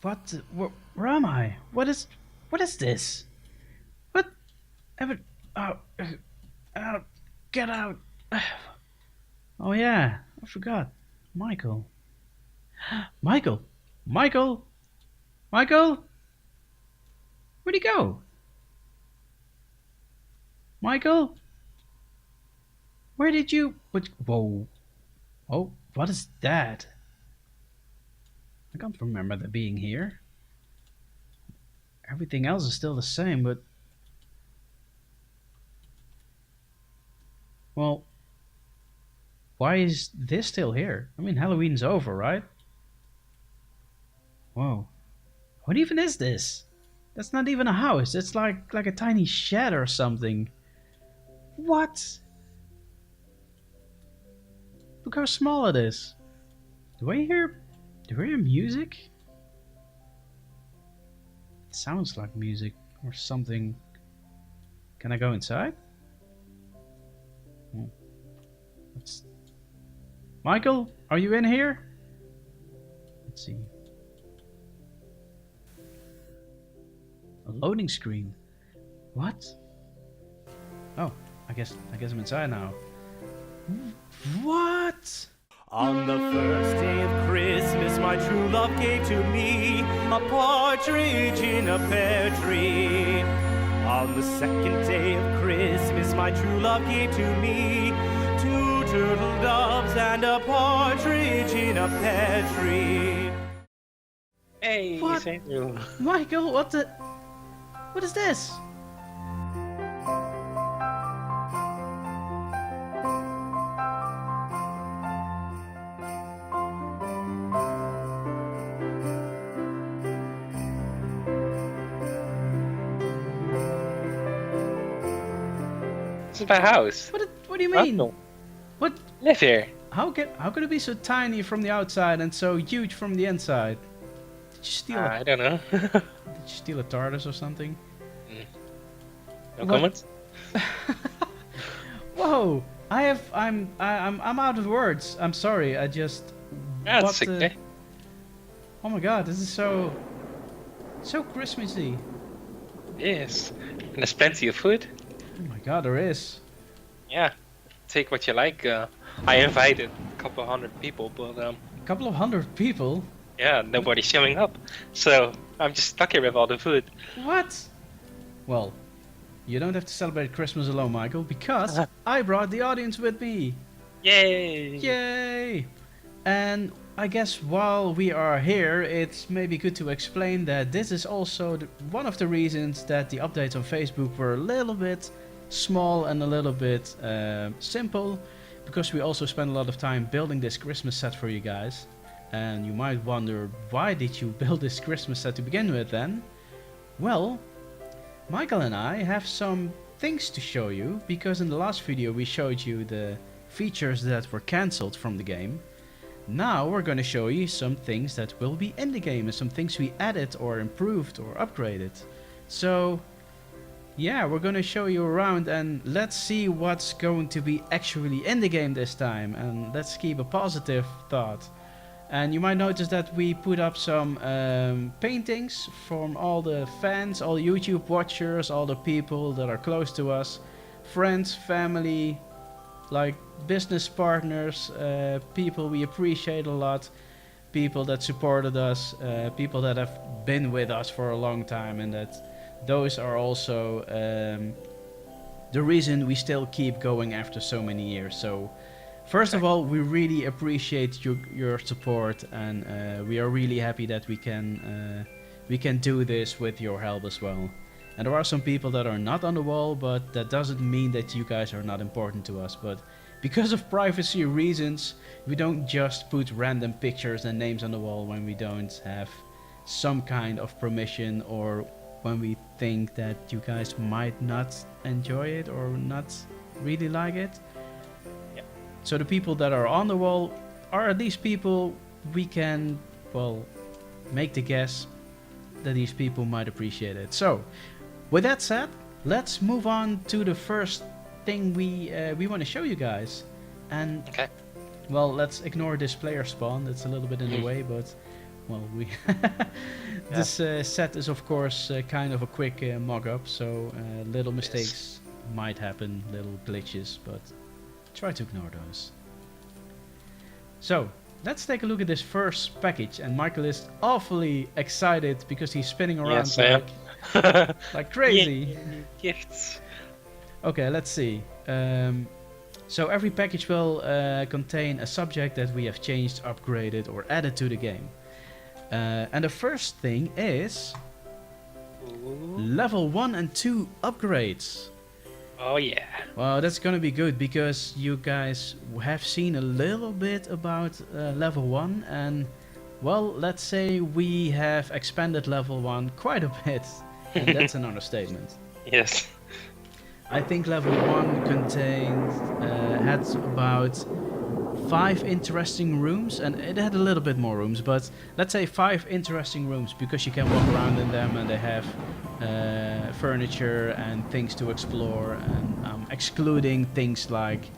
What? Where am I? What is this? What? Ever? Oh, out! Get out! Oh yeah, I forgot. Michael. Michael. Michael. Michael. Where'd he go? Michael. Where did you? What? Whoa. Oh, what is that? I can't remember that being here. Everything else is still the same, but well, why is this still here? I mean, Halloween's over, right? Whoa. What even is this? That's not even a house. It's like a tiny shed or something. What? Look how small it is. Do I hear music? It sounds like music or something. Can I go inside? Hmm. Let's... Michael, are you in here? Let's see. A loading screen. What? Oh, I guess I'm inside now. What? On the first day of Christmas, my true love gave to me a partridge in a pear tree. On the second day of Christmas, my true love gave to me two turtle doves and a partridge in a pear tree. Hey, What? thank you. Michael, what is this? This is my house. What do you mean? Welcome. What? Live here. How could it be so tiny from the outside and so huge from the inside? Did you steal I don't know. did you steal a TARDIS or something? No What? comments? Whoa! I'm out of words. I'm sorry. I just Yeah, what it's the- okay. Oh my god, this is so Christmassy. Yes. And there's plenty of food. Oh my god, there is. Yeah. Take what you like. I invited a couple hundred people, but A couple of hundred people. yeah, nobody's showing up. So I'm just stuck here with all the food. What? Well, you don't have to celebrate Christmas alone, Michael, because I brought the audience with me. Yay! Yay! And I guess while we are here, it's maybe good to explain that this is also one of the reasons that the updates on Facebook were a little bit small and a little bit simple, because we also spent a lot of time building this Christmas set for you guys. And you might wonder, why did you build this Christmas set to begin with then? Well, Michael and I have some things to show you, because in the last video we showed you the features that were cancelled from the game. Now we're going to show you some things that will be in the game and some things we added or improved or upgraded. So yeah, we're going to show you around and let's see what's going to be actually in the game this time, and let's keep a positive thought. And you might notice that we put up some paintings from all the fans, all the YouTube watchers, all the people that are close to us, friends, family, like business partners, people we appreciate a lot, people that supported us, people that have been with us for a long time, and that those are also the reason we still keep going after so many years. So first of all, we really appreciate your support, and we are really happy that we can do this with your help as well. And there are some people that are not on the wall, but that doesn't mean that you guys are not important to us. But because of privacy reasons, we don't just put random pictures and names on the wall when we don't have some kind of permission, or when we think that you guys might not enjoy it or not really like it. Yeah. So the people that are on the wall are these people we can, well, make the guess that these people might appreciate it. So with that said, let's move on to the first thing we want to show you guys. And Okay. well, let's ignore this player spawn, that's a little bit in the way, but well, we this set is of course kind of a quick mock-up, so little mistakes might happen, little glitches, but try to ignore those. So let's take a look at this first package, and Michael is awfully excited because he's spinning around Yes, I am. like crazy. Gifts. Okay, let's see. So every package will contain a subject that we have changed, upgraded, or added to the game. And the first thing is level 1 and 2 upgrades. Oh yeah. Well, that's gonna be good because you guys have seen a little bit about level 1, and well, let's say we have expanded level 1 quite a bit, and that's an understatement. Yes. I think level 1 contained, had about 5 interesting rooms, and it had a little bit more rooms, but let's say 5 interesting rooms because you can walk around in them and they have furniture and things to explore, and excluding things like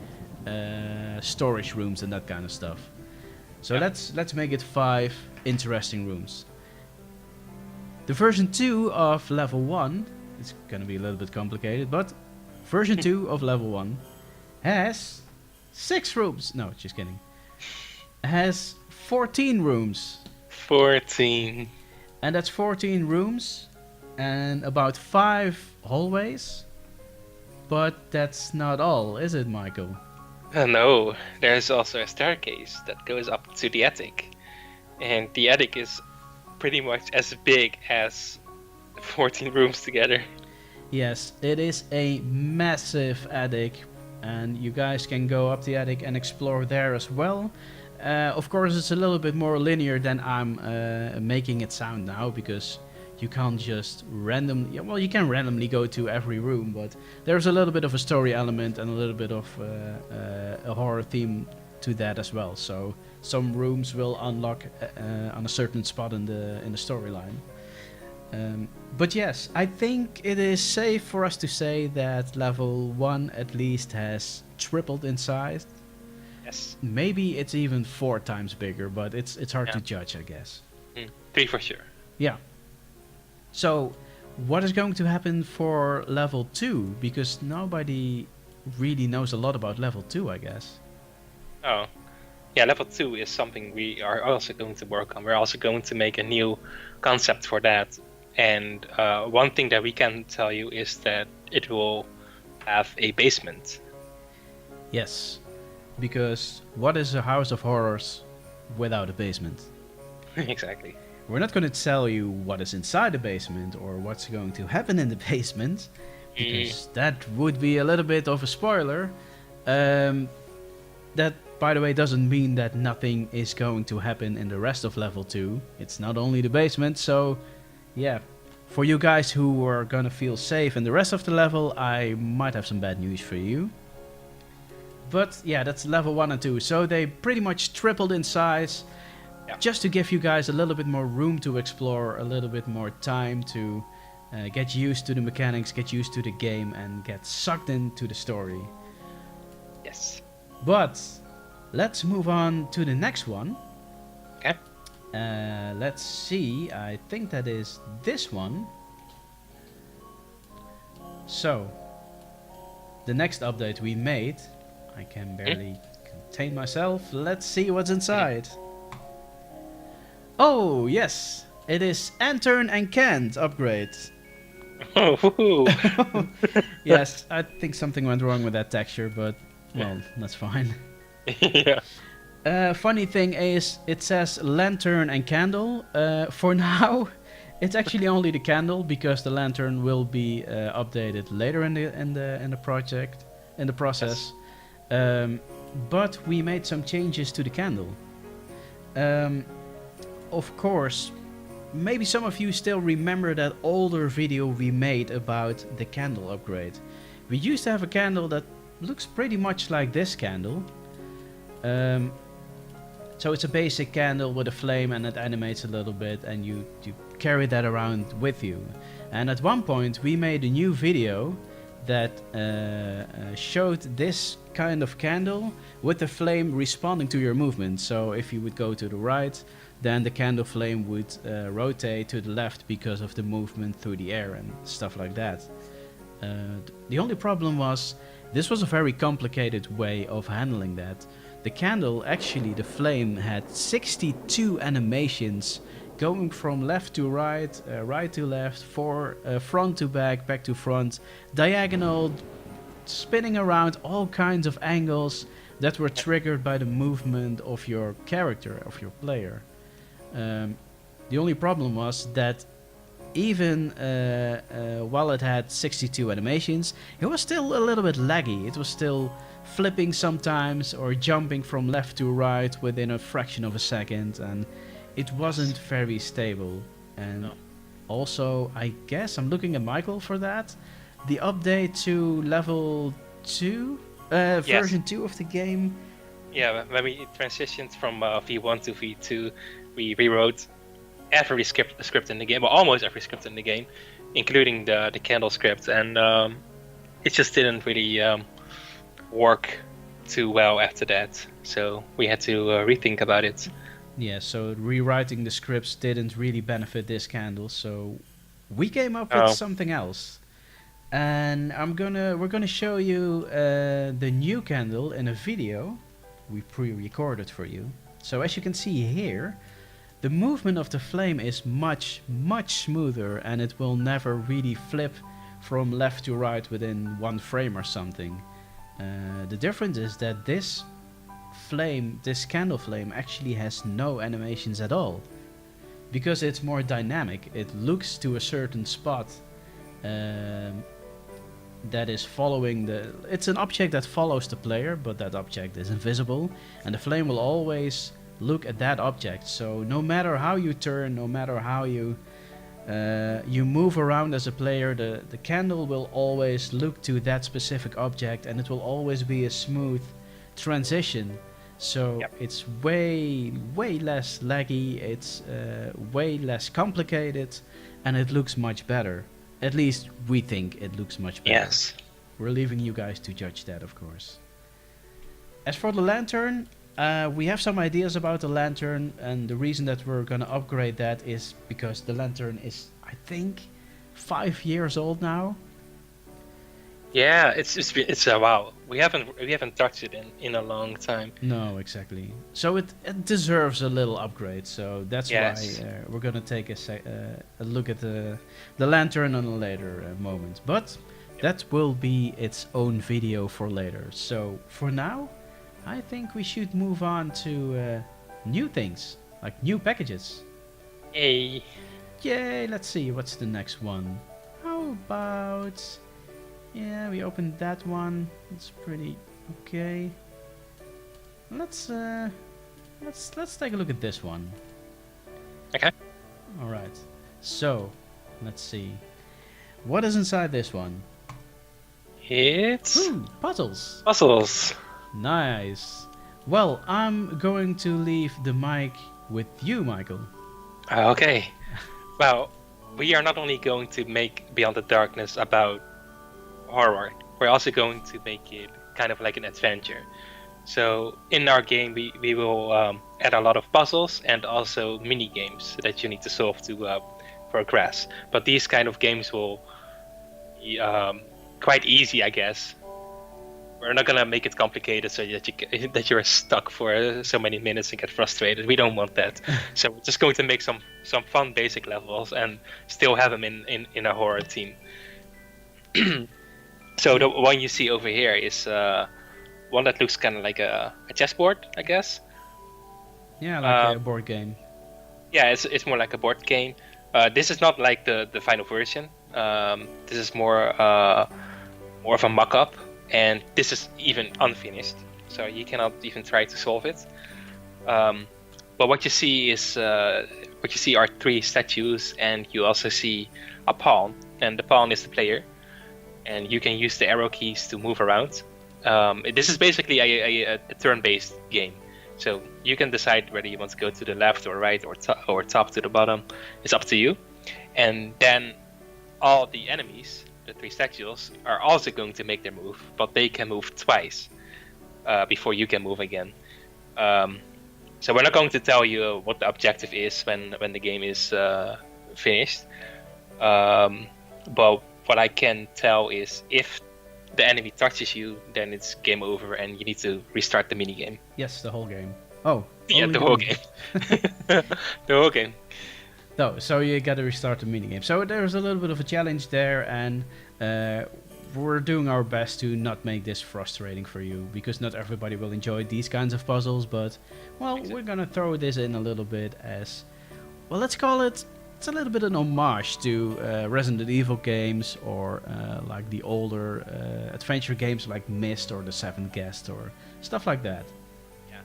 storage rooms and that kind of stuff. So let's make it 5 interesting rooms. The version 2 of level 1, it's gonna be a little bit complicated, but version 2 of level 1 has 6 rooms. No, just kidding. Has 14 rooms. 14. And that's 14 rooms and about 5 hallways. But that's not all, is it, Michael? No, there's also a staircase that goes up to the attic. And the attic is pretty much as big as 14 rooms together. Yes, it is a massive attic, and you guys can go up the attic and explore there as well. Of course, it's a little bit more linear than I'm making it sound now, because you can't just randomly... Well, you can randomly go to every room, but there's a little bit of a story element and a little bit of a horror theme to that as well. So some rooms will unlock on a certain spot in the storyline. But yes, I think it is safe for us to say that level 1 at least has tripled in size. Yes. Maybe it's even 4 times bigger, but it's hard to judge, I guess. 3 for sure. Yeah. So, what is going to happen for level 2? Because nobody really knows a lot about level 2, I guess. Oh. Yeah, level 2 is something we are also going to work on. We're also going to make a new concept for that. And one thing that we can tell you is that it will have a basement. Yes, because what is a house of horrors without a basement? Exactly. We're not going to tell you what is inside the basement or what's going to happen in the basement, because that would be a little bit of a spoiler. That, by the way, doesn't mean that nothing is going to happen in the rest of level 2. It's not only the basement, so... Yeah, for you guys who are gonna feel safe in the rest of the level, I might have some bad news for you. But yeah, that's level 1 and 2, so they pretty much tripled in size, just to give you guys a little bit more room to explore, a little bit more time to get used to the mechanics, get used to the game, and get sucked into the story. Yes. But let's move on to the next one. Okay. Let's see, I think that is this one. So, the next update we made, I can barely contain myself. Let's see what's inside. Oh, yes, it is Antern and Canned upgrade. Oh, Yes, I think something went wrong with that texture, but, well, that's fine. yeah. Funny thing is, it says lantern and candle. For now, it's actually only the candle, because the lantern will be updated later in the project, in the process. But we made some changes to the candle. Of course, maybe some of you still remember that older video we made about the candle upgrade. We used to have a candle that looks pretty much like this candle. So it's a basic candle with a flame, and it animates a little bit, and you carry that around with you. And at one point we made a new video that showed this kind of candle with the flame responding to your movement. So if you would go to the right, then the candle flame would rotate to the left because of the movement through the air and stuff like that. The only problem was, this was a very complicated way of handling that. The candle, actually the flame, had 62 animations going from left to right, right to left, front to back, back to front, diagonal, spinning around, all kinds of angles that were triggered by the movement of your character, of your player. The only problem was that even while it had 62 animations, it was still a little bit laggy. It was still flipping sometimes or jumping from left to right within a fraction of a second, and it wasn't very stable. And also, I guess I'm looking at Michael for that. The update to level 2, version 2 of the game. Yeah, when we transitioned from V1 to V2, we rewrote every script in the game, well, almost every script in the game, including the candle script, and it just didn't really work too well after that. So we had to rethink about it. Yeah, so rewriting the scripts didn't really benefit this candle, so we came up with something else. And we're gonna show you the new candle in a video we pre-recorded for you. So as you can see here, the movement of the flame is much smoother, and it will never really flip from left to right within one frame or something. The difference is that this candle flame actually has no animations at all, because it's more dynamic. It looks to a certain spot that is following it's an object that follows the player, but that object is invisible, and the flame will always look at that object. So no matter how you turn, no matter how you move around as a player, the candle will always look to that specific object, and it will always be a smooth transition. So it's way less laggy, it's way less complicated, and it looks much better. At least we think it looks much better. Yes. We're leaving you guys to judge that, of course. As for the lantern, we have some ideas about the lantern, and the reason that we're gonna upgrade that is because the lantern is, I think, 5 years old now. Yeah, it's a wow. We haven't touched it in a long time. No, exactly. So it deserves a little upgrade. So that's why we're gonna take a look at the lantern on a later moment. But that will be its own video for later. So for now, I think we should move on to new things, like new packages. Yay! Yay! Let's see, what's the next one? How about... Yeah, we opened that one. It's pretty okay. Let's take a look at this one. Okay. All right. So, let's see. What is inside this one? It's puzzles. Puzzles. Nice. Well, I'm going to leave the mic with you, Michael. Okay. Well, we are not only going to make Beyond the Darkness about horror, we're also going to make it kind of like an adventure. So in our game we will add a lot of puzzles and also mini games that you need to solve to progress. But these kind of games will be quite easy, I guess. We're not gonna make it complicated so that you're stuck for so many minutes and get frustrated. We don't want that. So we're just going to make some fun basic levels and still have them in a horror theme. So the one you see over here is one that looks kind of like a chessboard, I guess. Yeah, like a board game. Yeah, it's more like a board game. This is not like the final version. This is more of a mock-up, and this is even unfinished, so you cannot even try to solve it. But what you see are 3 statues, and you also see a pawn, and the pawn is the player. And you can use the arrow keys to move around. This is basically a turn-based game. So you can decide whether you want to go to the left or right or top to the bottom. It's up to you. And then all the enemies, the 3 statues, are also going to make their move, but they can move twice before you can move again. So we're not going to tell you what the objective is when the game is finished. But what I can tell is if the enemy touches you, then it's game over and you need to restart the minigame. Yes, the whole game. Oh. Yeah, only the whole game. The whole game. No, so you gotta restart the minigame. So there's a little bit of a challenge there, and we're doing our best to not make this frustrating for you, because not everybody will enjoy these kinds of puzzles, but, well, we're gonna throw this in a little bit as, well, let's call it, it's a little bit an homage to Resident Evil games, or like the older adventure games like Myst or The Seventh Guest, or stuff like that. Yeah.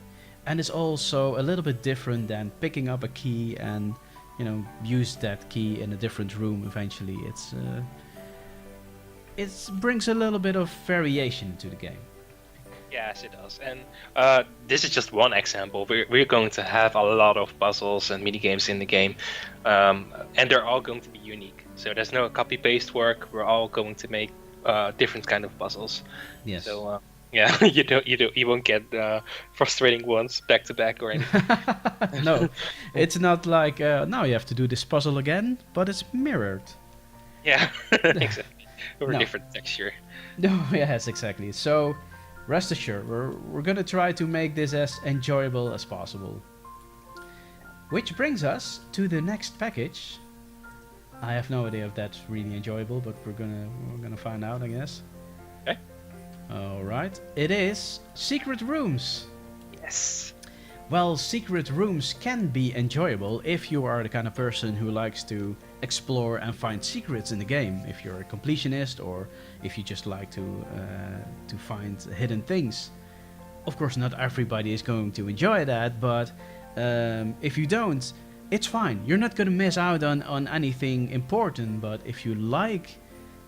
And it's also a little bit different than picking up a key and, you know, use that key in a different room eventually. It brings a little bit of variation to the game. Yes, it does. And this is just one example. We're going to have a lot of puzzles and minigames in the game, and they're all going to be unique. So there's no copy-paste work. We're all going to make different kind of puzzles. Yes. So yeah, you won't get frustrating ones back to back or anything. No, it's not like now you have to do this puzzle again, but it's mirrored. Yeah, exactly. Or No. different texture. No, yes, exactly. So rest assured, we're gonna try to make this as enjoyable as possible. Which brings us to the next package. I have no idea if that's really enjoyable, but we're gonna find out, I guess. Okay. All right. It is secret rooms. Yes. Well, secret rooms can be enjoyable if you are the kind of person who likes to explore and find secrets in the game. If you're a completionist, or if you just like to find hidden things. Of course, not everybody is going to enjoy that, but if you don't, it's fine. You're not going to miss out on anything important, but if you like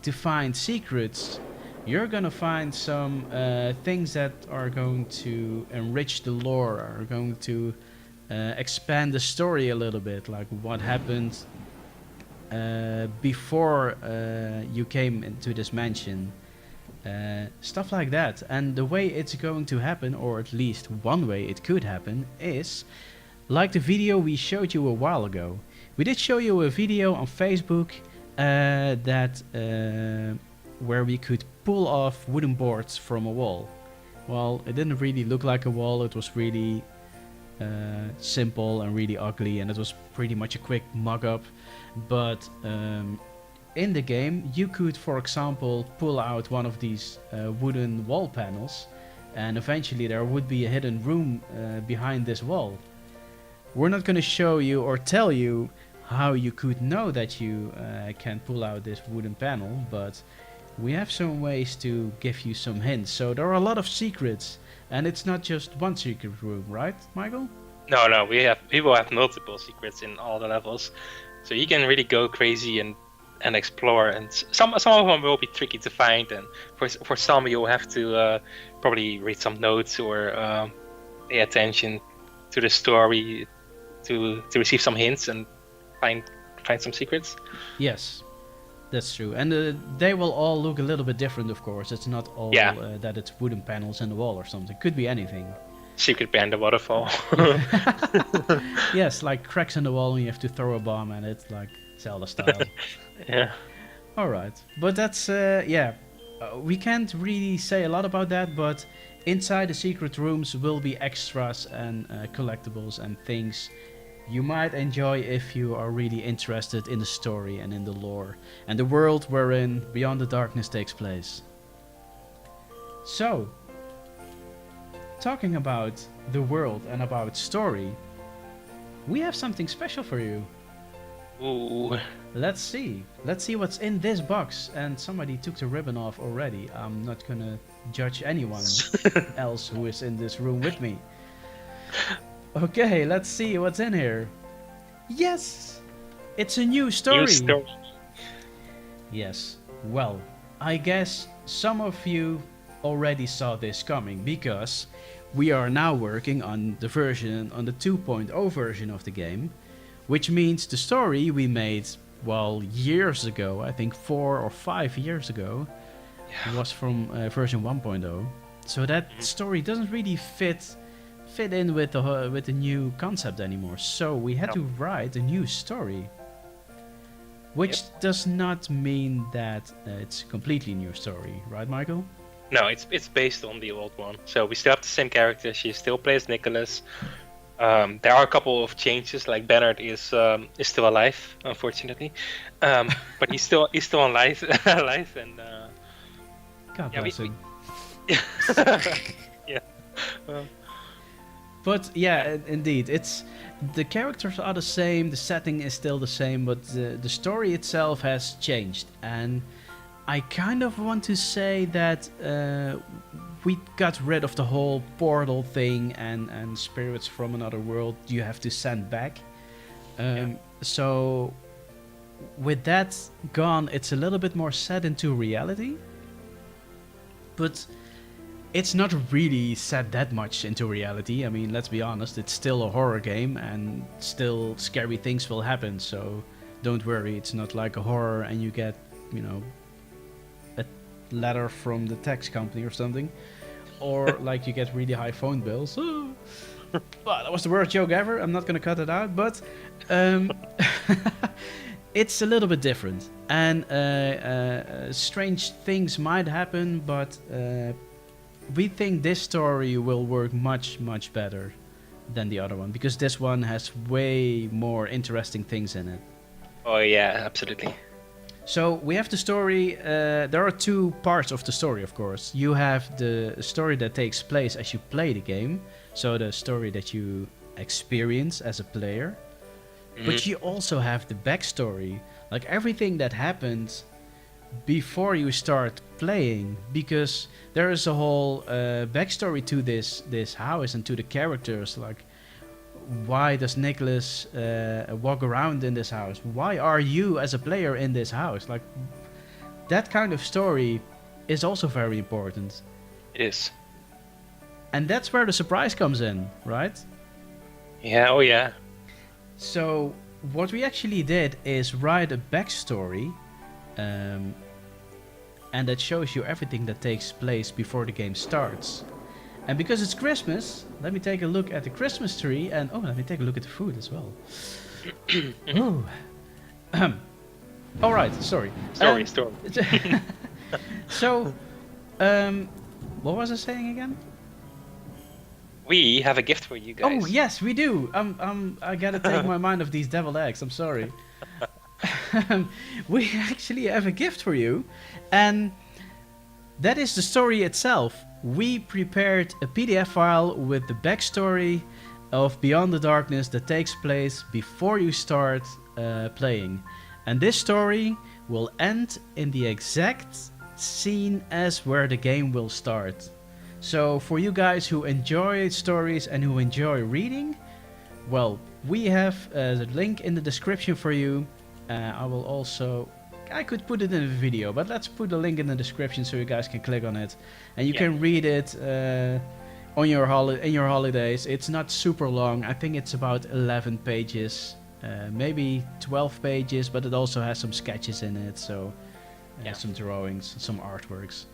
to find secrets, you're gonna find some things that are going to enrich the lore, are going to expand the story a little bit, like what happened before you came into this mansion. Stuff like that. And the way it's going to happen, or at least one way it could happen, is like the video we showed you a while ago. We did show you a video on Facebook that where we could pull off wooden boards from a wall. Well, it didn't really look like a wall. It was really simple and really ugly, and it was pretty much a quick mock-up. But in the game, you could, for example, pull out one of these wooden wall panels, and eventually there would be a hidden room behind this wall. We're not going to show you or tell you how you could know that you can pull out this wooden panel, but we have some ways to give you some hints. So there are a lot of secrets, and it's not just one secret room, right, Michael? No, we will have multiple secrets in all the levels, so you can really go crazy and explore. And some of them will be tricky to find, and for some you'll have to probably read some notes or pay attention to the story to receive some hints and find some secrets. Yes. That's true, and they will all look a little bit different, of course. It's not all that it's wooden panels in the wall or something. Could be anything. Secret panda waterfall. Yes, like cracks in the wall and you have to throw a bomb at it, like Zelda style. Yeah. Alright, but that's, we can't really say a lot about that, but inside the secret rooms will be extras and collectibles and things you might enjoy if you are really interested in the story and in the lore and the world wherein Beyond the Darkness takes place. So, talking about the world and about story, we have something special for you. Ooh. Let's see what's in this box. And somebody took the ribbon off already. I'm not gonna judge anyone else who is in this room with me. Okay, let's see what's in here. Yes! It's a new story. New story. Yes. Well, I guess some of you already saw this coming, because we are now working on the 2.0 version of the game, which means the story we made, well, years ago, I think 4 or 5 years ago, was from version 1.0. So that story doesn't really fit fit in with the new concept anymore. So we had to write a new story, which does not mean that it's a completely new story, right, Michael? No, it's based on the old one. So we still have the same character. She still plays Nicholas. There are a couple of changes, like Bernard is still alive, unfortunately, but he's still alive, alive, and God bless him. Yeah. But yeah, indeed, it's the characters are the same, the setting is still the same, but the story itself has changed, and I kind of want to say that we got rid of the whole portal thing and spirits from another world you have to send back. So with that gone, it's a little bit more set into reality, but it's not really set that much into reality. I mean, let's be honest, it's still a horror game and still scary things will happen, so don't worry, it's not like a horror and you get, you know, a letter from the tax company or something, or like you get really high phone bills. Oh. Well, that was the worst joke ever, I'm not gonna cut it out, but it's a little bit different, and strange things might happen, but we think this story will work much better than the other one, because this one has way more interesting things in it. Oh yeah, absolutely. So we have the story, there are two parts of the story, of course. You have the story that takes place as you play the game, so the story that you experience as a player. But you also have the backstory, like everything that happens before you start playing, because there is a whole backstory to this house and to the characters. Like, why does Nicholas walk around in this house? Why are you as a player in this house? Like, that kind of story is also very important. It is. And that's where the surprise comes in, right? Yeah, oh yeah. So what we actually did is write a backstory, and that shows you everything that takes place before the game starts. And because it's Christmas, let me take a look at the Christmas tree, and let me take a look at the food as well. Oh. All right, sorry. Story. So, what was I saying again? We have a gift for you guys. Oh yes, we do. I gotta take my mind off these deviled eggs. I'm sorry. We actually have a gift for you, and that is the story itself. We prepared a PDF file with the backstory of Beyond the Darkness that takes place before you start playing, and this story will end in the exact scene as where the game will start. So for you guys who enjoy stories and who enjoy reading, well, we have the link in the description for you. I could put it in a video, but let's put the link in the description so you guys can click on it and you can read it on your holidays. It's not super long. I think it's about 11 pages, maybe 12 pages, but it also has some sketches in it, so some drawings, some artworks.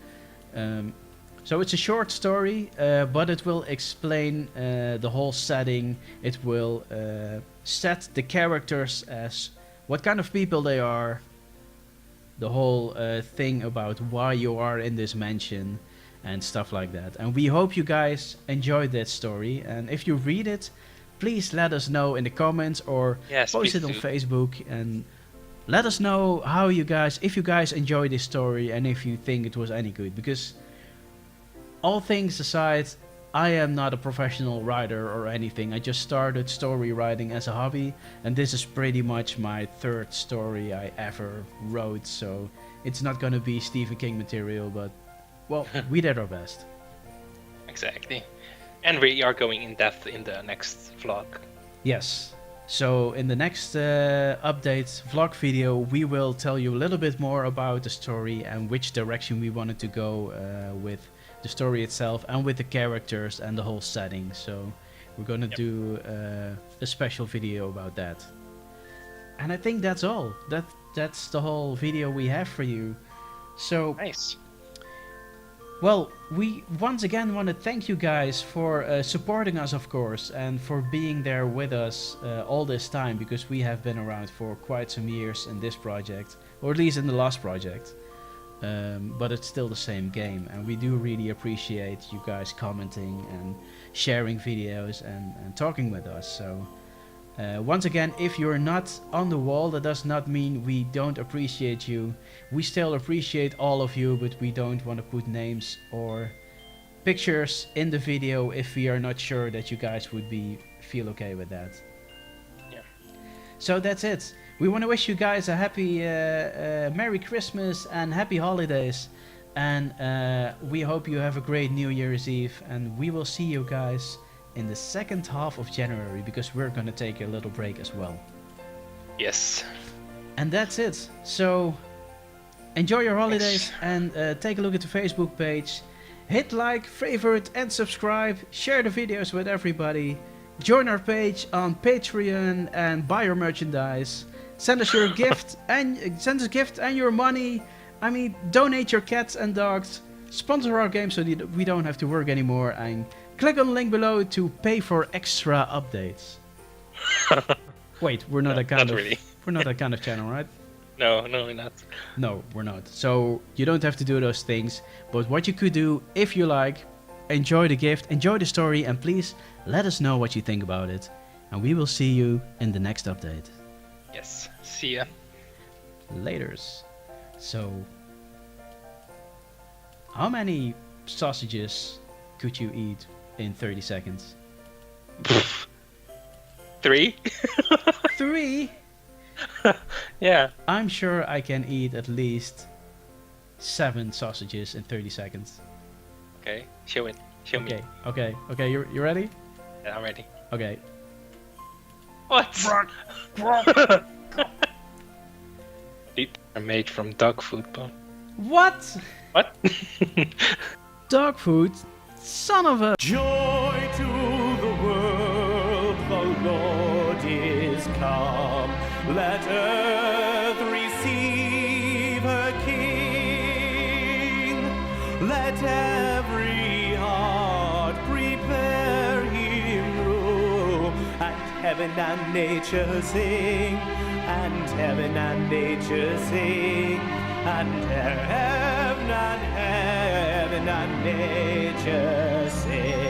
So it's a short story, but it will explain the whole setting. It will set the characters as what kind of people they are, the whole thing about why you are in this mansion and stuff like that. And we hope you guys enjoyed that story. And if you read it, please let us know in the comments or post it on Facebook and let us know how you guys, if you guys enjoy this story and if you think it was any good, because all things aside, I am not a professional writer or anything. I just started story writing as a hobby, and this is pretty much my third story I ever wrote, so it's not gonna be Stephen King material, but, well, we did our best. Exactly. And we are going in depth in the next vlog. Yes. So in the next update vlog video, we will tell you a little bit more about the story and which direction we wanted to go with the story itself and with the characters and the whole setting. So we're gonna do a special video about that. And I think that's all. That's the whole video we have for you. So nice. Well, we once again want to thank you guys for supporting us, of course, and for being there with us all this time, because we have been around for quite some years in this project, or at least in the last project. But it's still the same game, and we do really appreciate you guys commenting and sharing videos and talking with us. So once again, if you're not on the wall, that does not mean we don't appreciate you. We still appreciate all of you, but we don't want to put names or pictures in the video if we are not sure that you guys would feel okay with that. Yeah. So that's it. We want to wish you guys a happy Merry Christmas and Happy Holidays, and we hope you have a great New Year's Eve, and we will see you guys in the second half of January, because we're gonna take a little break as well. Yes. And that's it. So enjoy your holidays, and take a look at the Facebook page. Hit like, favorite and subscribe. Share the videos with everybody. Join our page on Patreon and buy your merchandise. Send us your gift and your money. I mean, donate your cats and dogs. Sponsor our game so that we don't have to work anymore. And click on the link below to pay for extra updates. Wait, we're not that kind of really. We're not that kind of channel, right? No, we're not. No, we're not. So you don't have to do those things. But what you could do, if you like, enjoy the gift, enjoy the story, and please let us know what you think about it. And we will see you in the next update. Yes. See ya. Laters. So, how many sausages could you eat in 30 seconds? 3? 3? Yeah. I'm sure I can eat at least 7 sausages in 30 seconds. Okay. Show it. Show me. Okay. You ready? Yeah, I'm ready. Okay. What? These are made from dog food, Paul. What? What? Dog food? Son of a... Joy to the world, the Lord is come. Let earth receive her King. Let every heart prepare him room. And heaven and nature sing. And heaven and nature sing. And heaven and nature sing.